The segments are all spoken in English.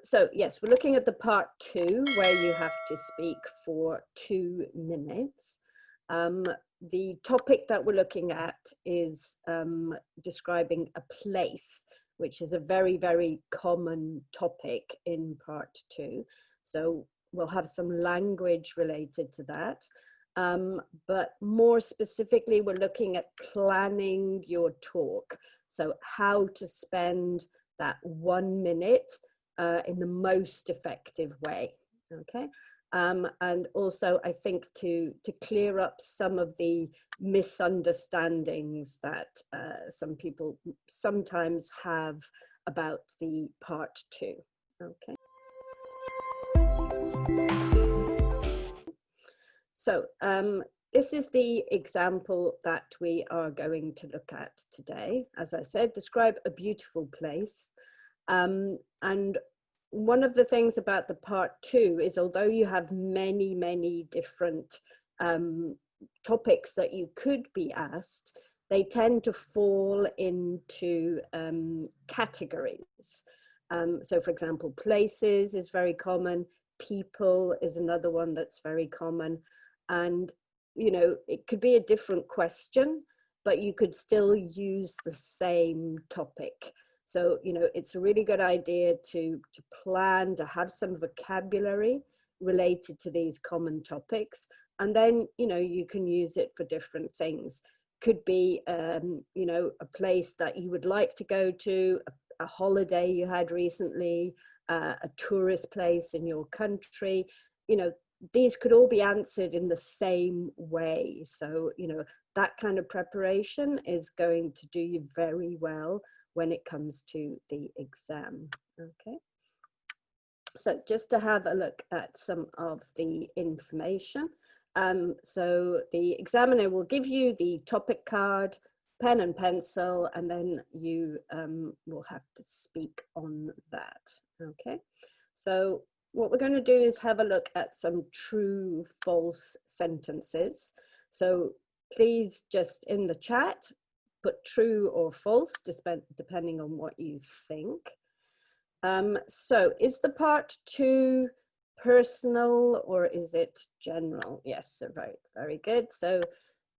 So yes, we're looking at the part 2 where you have to speak for 2 minutes. The topic that we're looking at is describing a place, which is a very, very common topic in part 2. So we'll have some language related to that. But more specifically, we're looking at planning your talk. So how to spend that 1 minute in the most effective way, okay? And also, I think to clear up some of the misunderstandings that some people sometimes have about the part 2, okay? So this is the example that we are going to look at today. As I said, describe a beautiful place. And one of the things about the part 2 is, although you have many, many different topics that you could be asked, they tend to fall into categories. So for example, places is very common. People is another one that's very common. And, you know, it could be a different question, but you could still use the same topic. So, you know, it's a really good idea to plan, to have some vocabulary related to these common topics. And then, you know, you can use it for different things. Could be, you know, a place that you would like to go to, a holiday you had recently, a tourist place in your country. You know, these could all be answered in the same way. So, you know, that kind of preparation is going to do you very well when it comes to the exam, okay? So just to have a look at some of the information. So the examiner will give you the topic card, pen and pencil, and then you will have to speak on that, okay? So what we're going to do is have a look at some true, false sentences. So please just in the chat, put true or false, depending on what you think. So is the part 2 personal or is it general? Yes, so very, very good. So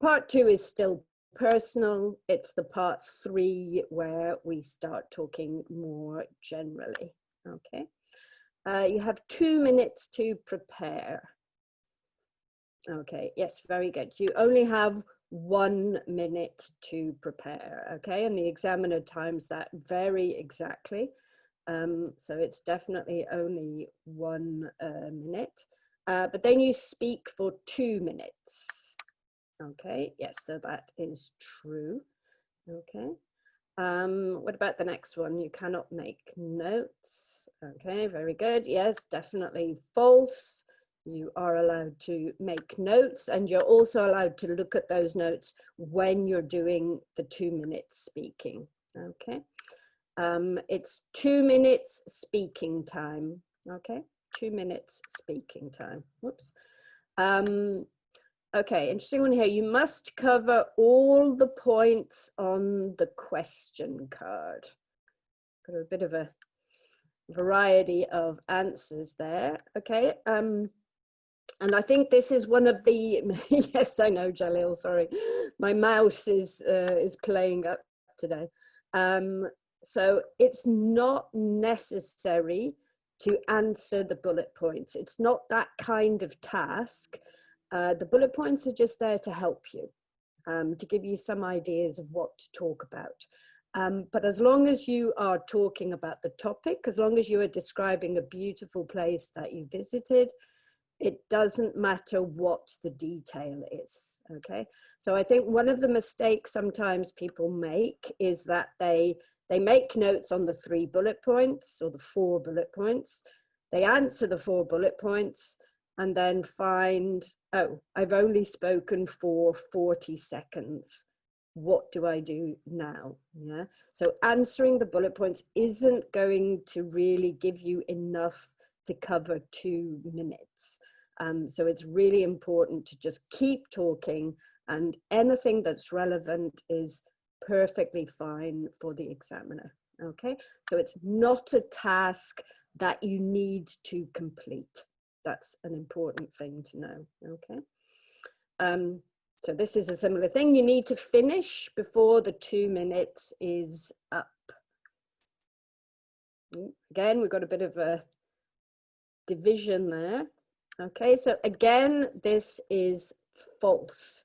part 2 is still personal. It's the part 3 where we start talking more generally, okay? You have 2 minutes to prepare. Okay, yes, very good. You only have 1 minute to prepare, okay? And the examiner times that very exactly. So it's definitely only 1 minute. But then you speak for 2 minutes. Okay, yes, so that is true. Okay. What about the next one? You cannot make notes. Okay, very good. Yes, definitely false. You are allowed to make notes, and you're also allowed to look at those notes when you're doing the 2 minutes speaking. Okay. It's 2 minutes speaking time. Okay, 2 minutes speaking time. Whoops. Okay, interesting one here. You must cover all the points on the question card. Got a bit of a variety of answers there. Okay, and I think this is one of the, yes, I know, Jalil, sorry. My mouse is playing up today. So it's not necessary to answer the bullet points. It's not that kind of task. The bullet points are just there to help you, to give you some ideas of what to talk about. But as long as you are talking about the topic, as long as you are describing a beautiful place that you visited, it doesn't matter what the detail is, okay? So I think one of the mistakes sometimes people make is that they make notes on the 3 bullet points or the 4 bullet points. They answer the 4 bullet points and then find, oh, I've only spoken for 40 seconds. What do I do now? Yeah. So answering the bullet points isn't going to really give you enough to cover 2 minutes. So it's really important to just keep talking, and anything that's relevant is perfectly fine for the examiner. Okay, so it's not a task that you need to complete. That's an important thing to know, okay? So this is a similar thing. You need to finish before the 2 minutes is up. Again, we've got a bit of a division there. Okay, so again, this is false.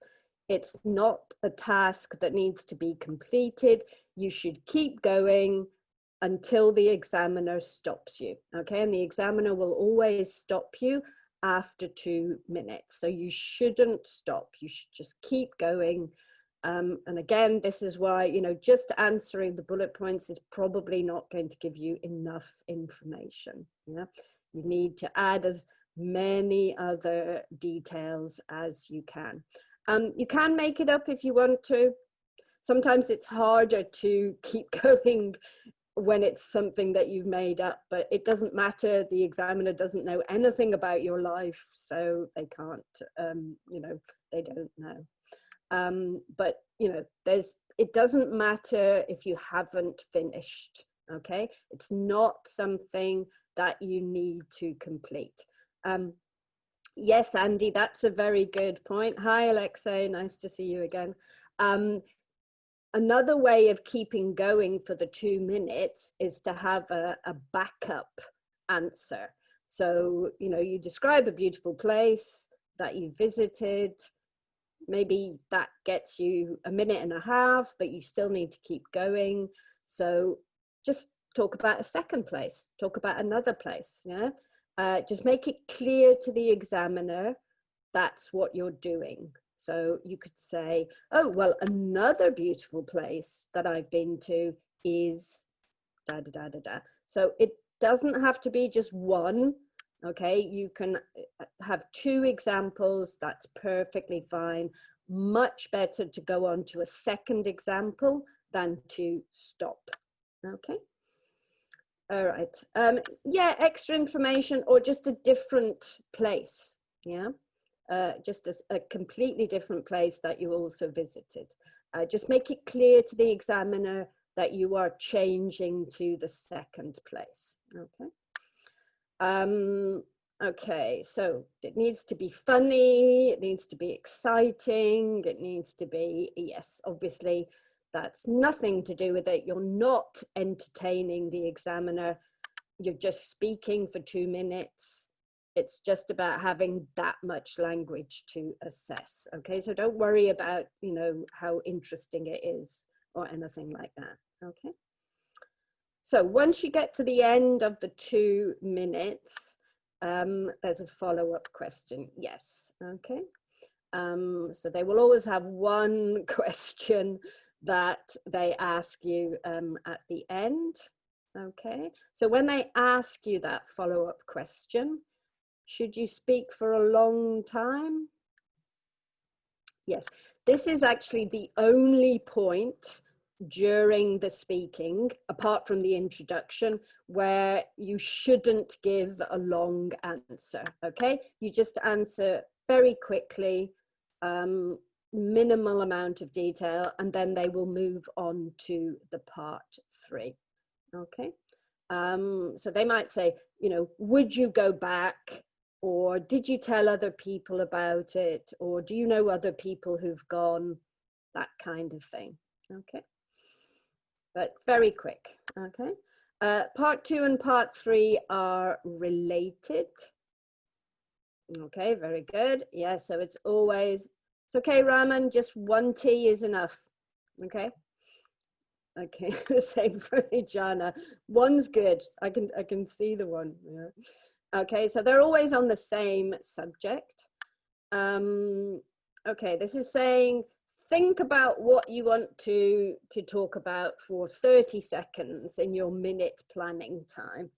It's not a task that needs to be completed. You should keep going until the examiner stops you. Okay, and the examiner will always stop you after 2 minutes. So you shouldn't stop. You should just keep going. And again, this is why, you know, just answering the bullet points is probably not going to give you enough information. Yeah, you need to add as many other details as you can. You can make it up if you want to. Sometimes it's harder to keep going when it's something that you've made up, but it doesn't matter. The examiner doesn't know anything about your life, so they can't, you know, they don't know. But, you know, it doesn't matter if you haven't finished, okay? It's not something that you need to complete. Yes, Andy, that's a very good point. Hi, Alexei, nice to see you again. Another way of keeping going for the 2 minutes is to have a backup answer. So, you know, you describe a beautiful place that you visited. Maybe that gets you 1.5 minutes, but you still need to keep going. So just talk about a second place, talk about another place, yeah? Just make it clear to the examiner that's what you're doing. So you could say, oh, well, another beautiful place that I've been to is da, da, da, da, da. So it doesn't have to be just one, okay? You can have 2 examples, that's perfectly fine. Much better to go on to a second example than to stop, okay? All right, yeah, extra information or just a different place, yeah? Just a completely different place that you also visited. Just make it clear to the examiner that you are changing to the second place, okay? Okay, so it needs to be funny, it needs to be exciting, it needs to be, yes, obviously that's nothing to do with it. You're not entertaining the examiner, you're just speaking for 2 minutes. It's just about having that much language to assess, okay? So don't worry about, you know, how interesting it is or anything like that, okay? So once you get to the end of the 2 minutes, there's a follow-up question, yes, okay? So they will always have one question that they ask you at the end, okay? So when they ask you that follow-up question, should you speak for a long time? Yes, this is actually the only point during the speaking, apart from the introduction, where you shouldn't give a long answer, okay? You just answer very quickly, minimal amount of detail, and then they will move on to the part 3, okay? So they might say, you know, would you go back? Or did you tell other people about it? Or do you know other people who've gone? That kind of thing, okay? But very quick, okay? Part 2 and part 3 are related. Okay, very good. Yeah, so it's always, it's okay, Raman, just 1 tea is enough, okay? Okay, same for me, Jana. 1's good. I can see the 1. Yeah. Okay, so they're always on the same subject. Okay, this is saying, think about what you want to talk about for 30 seconds in your minute planning time.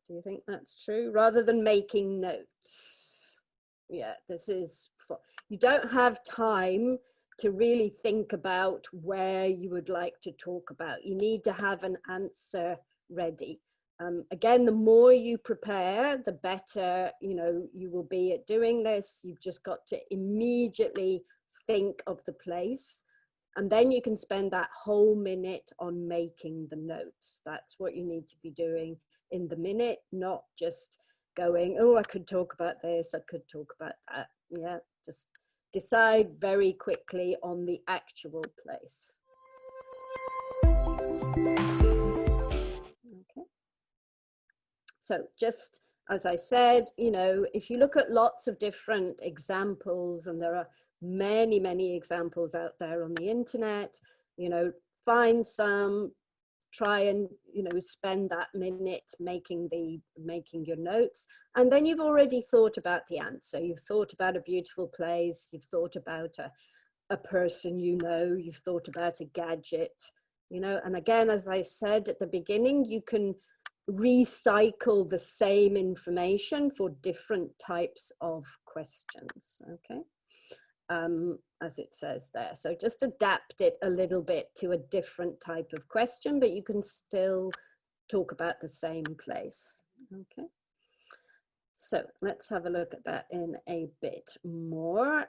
Do you think that's true? Rather than making notes. Yeah, this is, you don't have time to really think about where you would like to talk about. You need to have an answer ready. Again, the more you prepare, the better, you know, you will be at doing this. You've just got to immediately think of the place, and then you can spend that whole minute on making the notes. That's what you need to be doing. in the minute, not just going, oh, I could talk about this, I could talk about that. Yeah, just decide very quickly on the actual place. Okay. So just as I said, you know, if you look at lots of different examples, and there are many, many examples out there on the internet, you know, find some, try and, you know, spend that minute making your notes, and then you've already thought about the answer. You've thought about a beautiful place, you've thought about a person, you know, you've thought about a gadget, you know. And again, as I said at the beginning, you can recycle the same information for different types of questions. Okay. As it says there. So just adapt it a little bit to a different type of question, but you can still talk about the same place. Okay. So let's have a look at that in a bit more.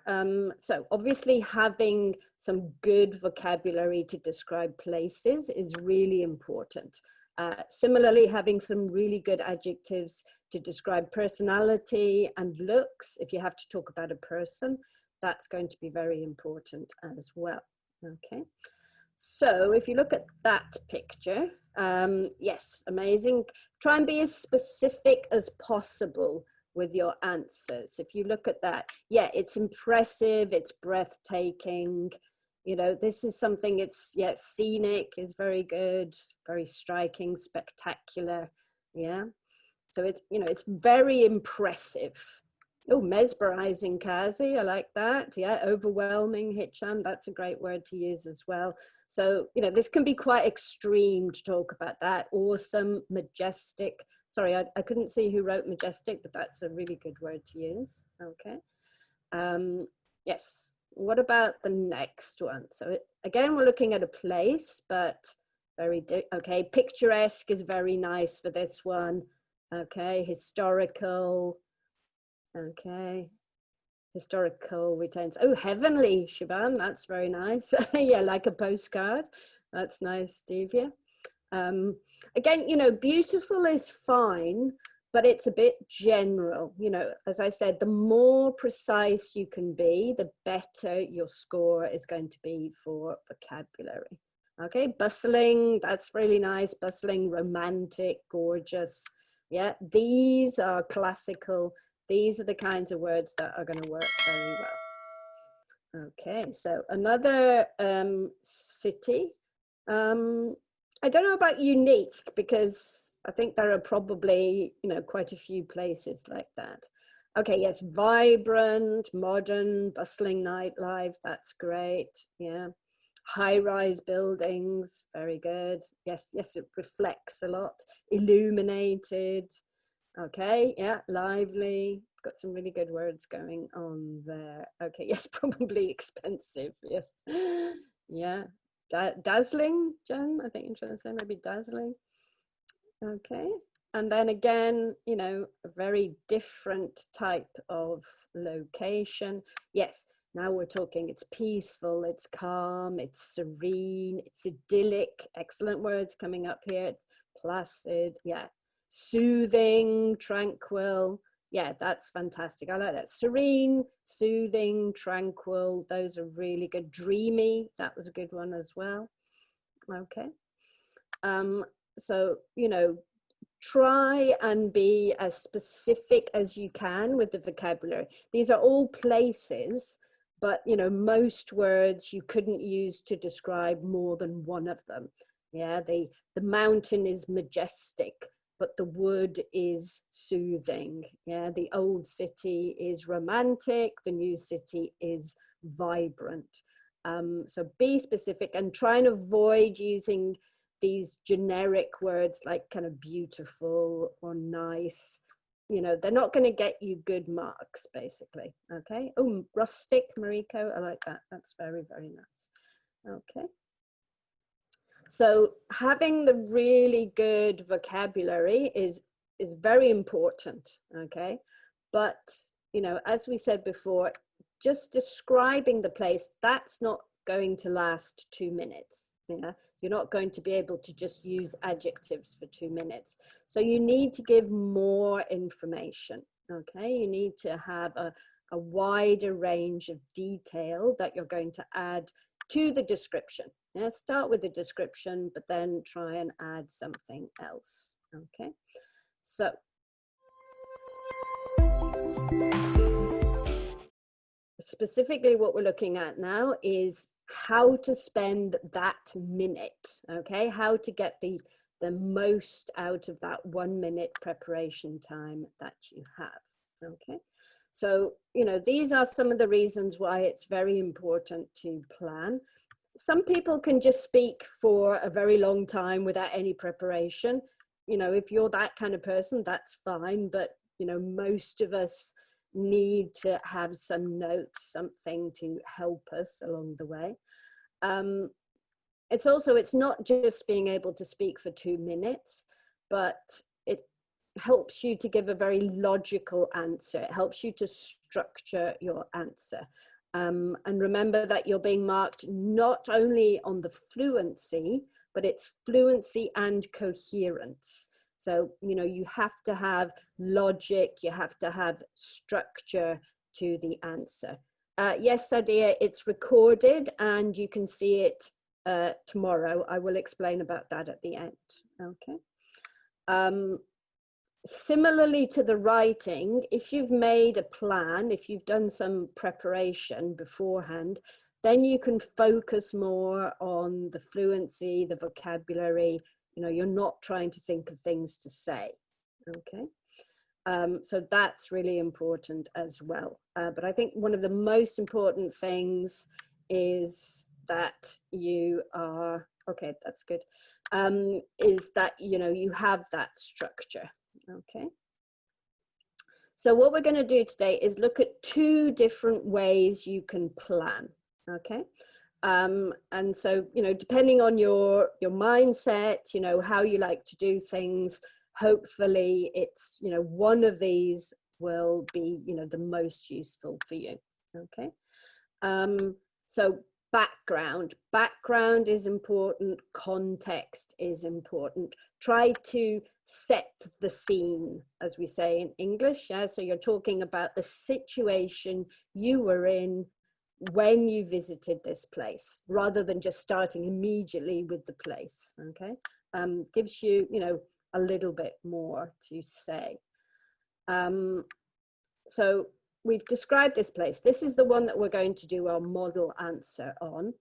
So obviously having some good vocabulary to describe places is really important. Similarly, having some really good adjectives to describe personality and looks, if you have to talk about a person, that's going to be very important as well. Okay, so if you look at that picture, yes, amazing. Try and be as specific as possible with your answers. If you look at that, yeah, it's impressive, it's breathtaking. You know, this is something, it's, yeah, scenic is very good, very striking, spectacular. Yeah, so it's, you know, it's very impressive. Oh, mesmerizing, Kazi, I like that. Yeah, overwhelming, Hicham, that's a great word to use as well. So, you know, this can be quite extreme to talk about that. Awesome, majestic. Sorry, I couldn't see who wrote majestic, but that's a really good word to use. Okay. Yes, what about the next one? So again, we're looking at a place, but very, okay, picturesque is very nice for this one. Okay, historical. Okay, historical retains. Oh, heavenly, Shaban, that's very nice. Yeah, like a postcard. That's nice, Divya. Again, you know, beautiful is fine, but it's a bit general. You know, as I said, the more precise you can be, the better your score is going to be for vocabulary. Okay, bustling, that's really nice. Bustling, romantic, gorgeous. Yeah, these are classical. These are the kinds of words that are going to work very well. Okay, so another city. I don't know about unique, because I think there are probably, you know, quite a few places like that. Okay, yes, vibrant, modern, bustling nightlife, that's great. Yeah, high-rise buildings, very good. Yes, yes, it reflects a lot. Illuminated. Okay, yeah, lively. Got some really good words going on there. Okay, yes, probably expensive. Yes, yeah. Dazzling, Jen, I think you're trying to say maybe dazzling. Okay, and then again, you know, a very different type of location. Yes, now we're talking, it's peaceful, it's calm, it's serene, it's idyllic. Excellent words coming up here. It's placid, yeah. Soothing, tranquil. Yeah, that's fantastic. I like that. Serene, soothing, tranquil. Those are really good. Dreamy, that was a good one as well. Okay. So, you know, try and be as specific as you can with the vocabulary. These are all places, but, you know, most words you couldn't use to describe more than one of them. Yeah, the mountain is majestic, but the wood is soothing. Yeah, the old city is romantic, the new city is vibrant. So be specific and try and avoid using these generic words like kind of beautiful or nice. You know, they're not going to get you good marks, basically. Okay. Oh, rustic, Mariko, I like that. That's very, very nice. Okay. So having the really good vocabulary is very important, okay? But, you know, as we said before, just describing the place, that's not going to last 2 minutes. Yeah, You're not going to be able to just use adjectives for 2 minutes. So you need to give more information, okay? You need to have a wider range of detail that you're going to add to the description. Yeah, start with the description, but then try and add something else, okay? So specifically what we're looking at now is how to spend that minute, okay? How to get the most out of that 1 minute preparation time that you have, okay? So, you know, these are some of the reasons why it's very important to plan. Some people can just speak for a very long time without any preparation. You know, if you're that kind of person, that's fine. But, you know, most of us need to have some notes, something to help us along the way. It's not just being able to speak for 2 minutes, but it helps you to give a very logical answer. It helps you to structure your answer. And remember that you're being marked not only on the fluency, but it's fluency and coherence. So, you know, you have to have logic, you have to have structure to the answer. Yes, Sadia, it's recorded and you can see it tomorrow. I will explain about that at the end, okay? Similarly to the writing, if you've made a plan, if you've done some preparation beforehand, then you can focus more on the fluency, the vocabulary. You know, you're not trying to think of things to say, okay? So that's really important as well. But I think one of the most important things is that you are, okay, that's good, is that, you know, you have that structure. Okay. So what we're going to do today is look at 2 different ways you can plan. Okay. And so, you know, depending on your mindset, you know, how you like to do things, hopefully it's, you know, one of these will be, you know, the most useful for you. Okay. So background is important, context is important. Try to set the scene, as we say in English. Yeah? So you're talking about the situation you were in when you visited this place, rather than just starting immediately with the place, okay? Gives you, you know, a little bit more to say. So we've described this place. This is the one that we're going to do our model answer on.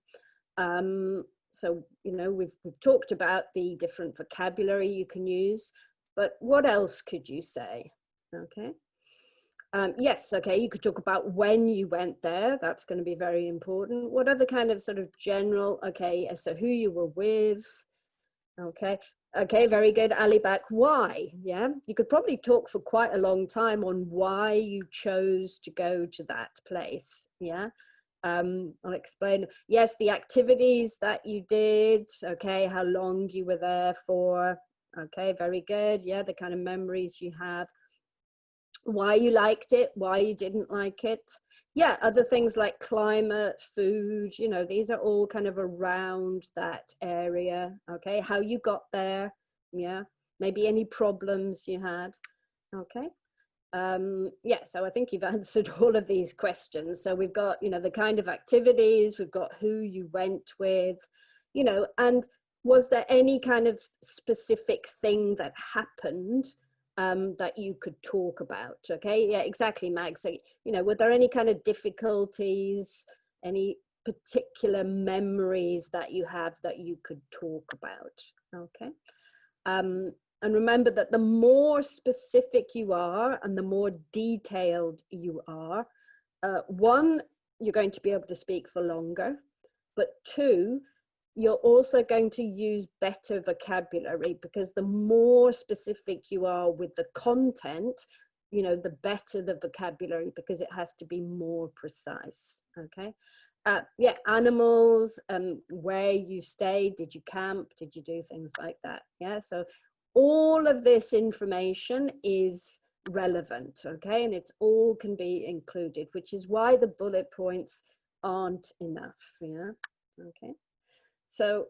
So, you know, we've talked about the different vocabulary you can use, but what else could you say? Okay. Yes, okay, you could talk about when you went there. That's going to be very important. What other kind of sort of general, okay, so who you were with, okay. Okay, very good, Ali back. Why? Yeah, you could probably talk for quite a long time on why you chose to go to that place. Yeah, I'll explain. Yes, the activities that you did. Okay, how long you were there for. Okay, very good. Yeah, the kind of memories you have. Why you liked it, why you didn't like it. Yeah, other things like climate, food, you know, these are all kind of around that area. Okay, how you got there. Yeah, maybe any problems you had. Okay. Yeah, so I think you've answered all of these questions. So we've got, you know, the kind of activities, we've got who you went with, you know, and was there any kind of specific thing that happened that you could talk about? Okay, yeah, exactly, Mag. So, you know, were there any kind of difficulties, any particular memories that you have that you could talk about? Okay. And remember that the more specific you are and the more detailed you are, 1, you're going to be able to speak for longer, but 2, you're also going to use better vocabulary, because the more specific you are with the content, you know, the better the vocabulary, because it has to be more precise. Okay. Yeah, animals, where you stayed, did you camp, did you do things like that? Yeah, so all of this information is relevant, okay, and it's all can be included, which is why the bullet points aren't enough. Yeah, okay. So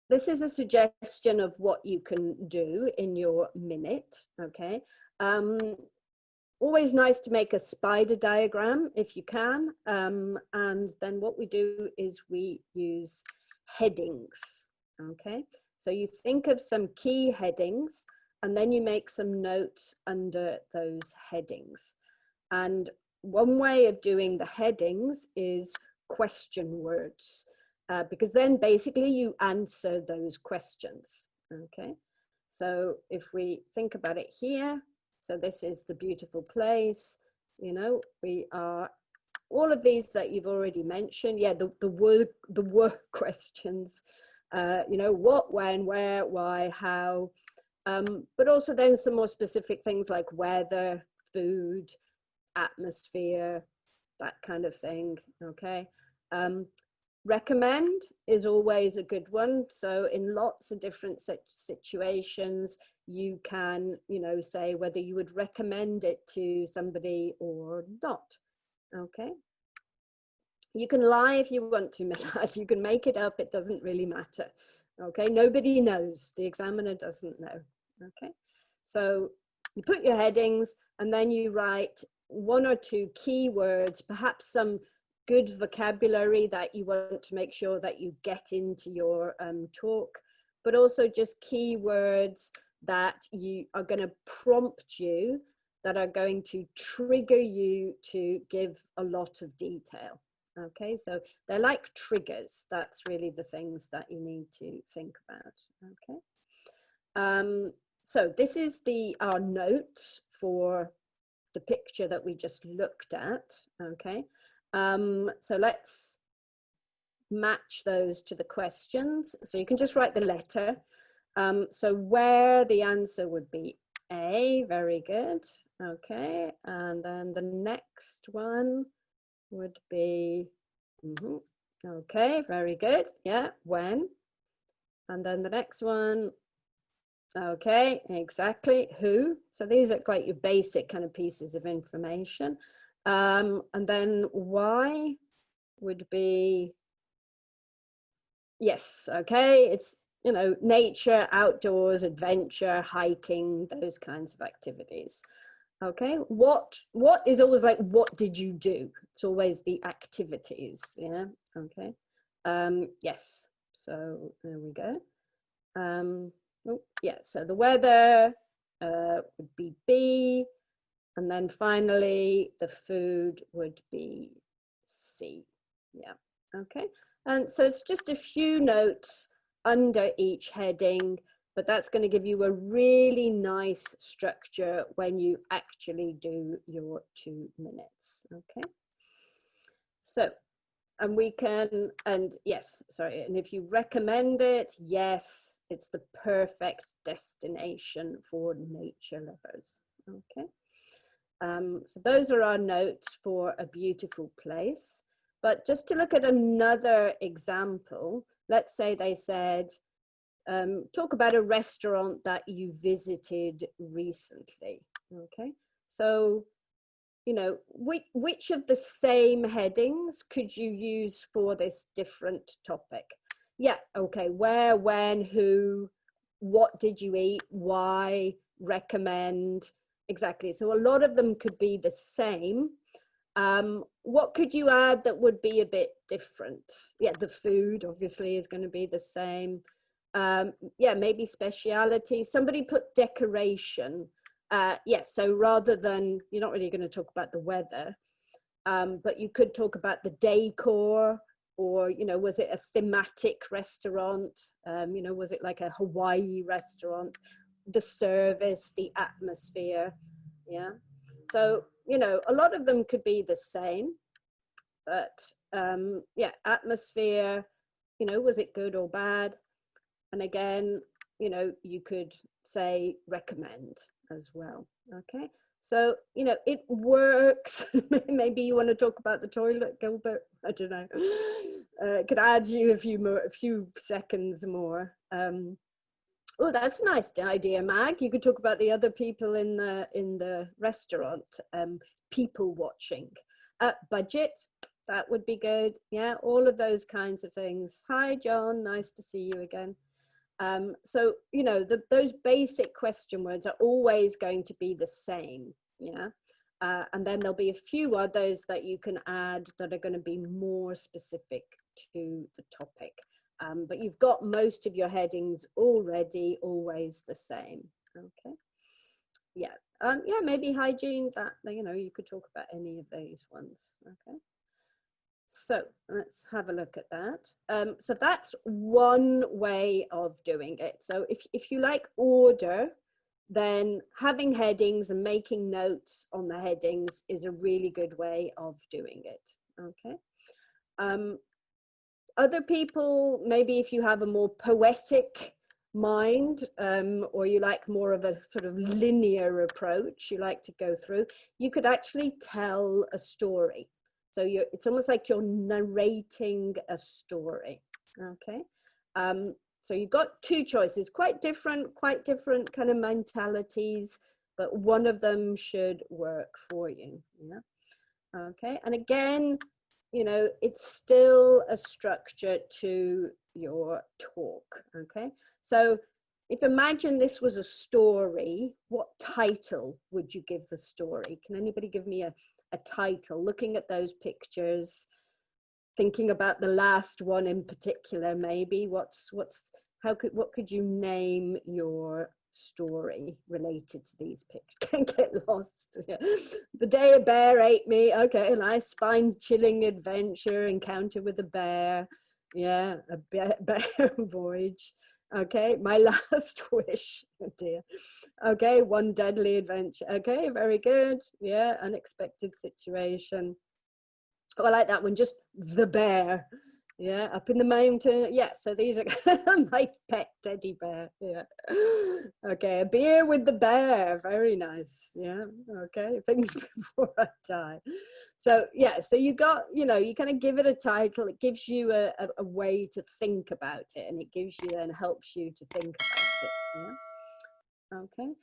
this is a suggestion of what you can do in your minute, okay? Always nice to make a spider diagram if you can. And then what we do is we use headings, okay? So you think of some key headings and then you make some notes under those headings. And one way of doing the headings is question words, because then basically you answer those questions, okay? So if we think about it here, so this is the beautiful place, you know, we are, all of these that you've already mentioned, yeah, the work questions, you know, what, when, where, why, how, but also then some more specific things like weather, food, atmosphere, that kind of thing, okay? Recommend is always a good one. So in lots of different situations, you can, you know, say whether you would recommend it to somebody or not, okay? You can lie if you want to, Milad. You can make it up. It doesn't really matter, okay? Nobody knows. The examiner doesn't know, okay? So you put your headings and then you write one or two keywords, perhaps some good vocabulary that you want to make sure that you get into your talk, but also just keywords that you are going to prompt you, that are going to trigger you to give a lot of detail. Okay, so they're like triggers. That's really the things that you need to think about. Okay, so this is our notes for the picture that we just looked at. Okay, so let's match those to the questions. So you can just write the letter. So where the answer would be A, very good. Okay, and then the next one would be, okay, very good. Yeah, when. And then the next one, okay, exactly, who. So these are like your basic kind of pieces of information. And then why would be, yes, okay, it's, you know, nature, outdoors, adventure, hiking, those kinds of activities. Okay, what is always like, what did you do? It's always the activities, yeah, okay. Yes, so there we go. Oh, yeah, so the weather would be B, and then finally the food would be C, yeah, okay. And so it's just a few notes under each heading, but that's going to give you a really nice structure when you actually do your 2 minutes, okay? So, and we can, and yes, sorry, and if you recommend it, yes, it's the perfect destination for nature lovers, okay? So those are our notes for a beautiful place. But just to look at another example, let's say they said, talk about a restaurant that you visited recently, okay? So, you know, which of the same headings could you use for this different topic? Yeah, okay, where, when, who, what did you eat, why, recommend, exactly. So a lot of them could be the same. What could you add that would be a bit different? Yeah, the food obviously is going to be the same. Yeah, maybe speciality. Somebody put decoration. Yes, so rather than, you're not really going to talk about the weather, but you could talk about the decor, or, you know, was it a thematic restaurant? You know, was it like a Hawaii restaurant? The service, the atmosphere, yeah. So, you know, a lot of them could be the same, but yeah, atmosphere, you know, was it good or bad? And again, you know, you could say recommend as well, okay? So, you know, it works. Maybe you want to talk about the toilet, Gilbert, I don't know. Could add you a few seconds more. Oh, that's a nice idea, Mag. You could talk about the other people in the restaurant, people watching. Budget, that would be good. Yeah, all of those kinds of things. Hi, John, nice to see you again. So, you know, those basic question words are always going to be the same, yeah? And then there'll be a few others that you can add that are going to be more specific to the topic. But you've got most of your headings already always the same, okay? Yeah, yeah, maybe hygiene, that, you know, you could talk about any of those ones, okay? So let's have a look at that. So that's one way of doing it. So if you like order, then having headings and making notes on the headings is a really good way of doing it, okay? Other people, maybe if you have a more poetic mind, or you like more of a sort of linear approach, you like to go through, you could actually tell a story. So it's almost like you're narrating a story, okay? So you've got two choices, quite different kind of mentalities, but one of them should work for you, yeah? Okay, and again, you know, it's still a structure to your talk, okay? So if imagine this was a story, what title would you give the story? Can anybody give me a title, looking at those pictures, thinking about the last one in particular, maybe? What could you name your story related to these pictures? Can't get lost. Yeah. The day a bear ate me. Okay, a nice spine-chilling adventure, encounter with a bear. Yeah, a bear voyage. Okay, my last wish. Oh dear. Okay, one deadly adventure. Okay, very good. Yeah, unexpected situation. Oh, I like that one, just the bear. Yeah, up in the mountain. Yeah, so these are my pet teddy bear. Yeah. Okay, a beer with the bear. Very nice. Yeah. Okay, things before I die. So yeah, so you got, you know, you kind of give it a title. It gives you a way to think about it, and it gives you and helps you to think about it. Yeah. Okay.